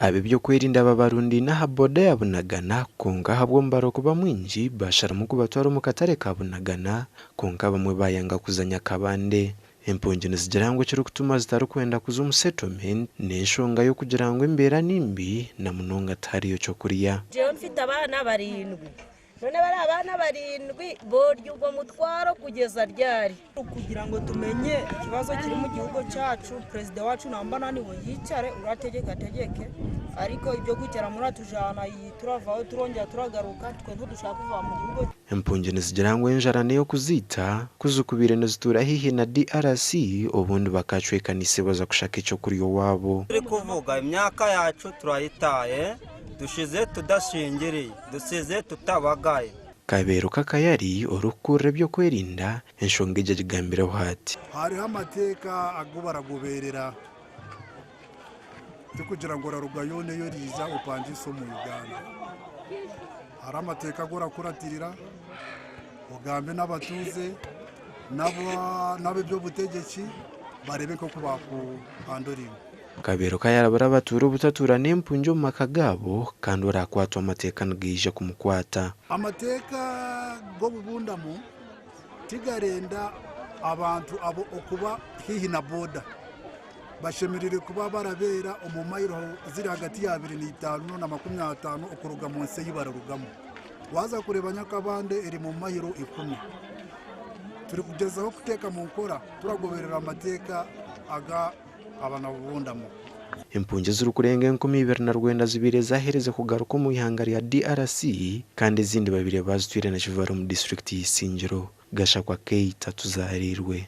Abe byo kwerinda abarundi n'aha boda ya Bunagana konka habwombaro kuba mwinji basharamu kubatwara mu katare ka Bunagana konka bamwe bayanga kuzanya kabande impunzi nizigera ngo kiri kutuma zitarukwenda kuza settlement n'enshonga yo kugira ngo imbera nimbi na munonga atariyo cyo kuriya. Je mfite abana barindwi none bari abana barindwi boryo ubwo mutwaro kugeza ryari kugira ngo tumenye ikibazo kiri mu gihugu cyacu. President wacu namba nani we yicare urategeka tegeke ariko ibyo kwicara muri atujana turavaho turongera turagaruka twe ntudushaka kuva mu gihugu. Impunzi nizigera ngo enjarane yo kuzita kuzukubire nizitura hihi na DRC ubundi bakacwekanise baza gushaka icyo kuri yo wabo. Turi kuvuga imyaka yacu turayitaye dushize tudashingiriye dusize tutabagaye. Kabero kakayari urukure byo kwerinda enshonga ije gambira hati hariho amateka agubaraguberera tukugira ngo rarugayone yo riza upanje isomo Uganda. Hari amateka agora kuratirira ugambe n'abatuze nabo byo butegeki barebe ko kubaku andorimo. Kabero kayarabara batura butatura n'impunjo mu makagabo kandi urakwatwa amateka ngije kumukwata. Amateka go bubundamo tigarenda abantu abo okuba hihi na boda bashemirire kuba barabera umumayiro ziri hagati ya 25 na 50 okuruga munsi yibararugamo waza kureba Nyakabande iri mu mayiro 10 turi kugezaho kuteka mu nkora turagoberera amateka aga abana bubundamo. Impunzi z'urukurenge 2022 zahereze kugaruka mu ihangari ya DRC kandi izindi babiri bazitwire na Kivaru mu district y'Isingiro gashakwa Keita tuzarirwe.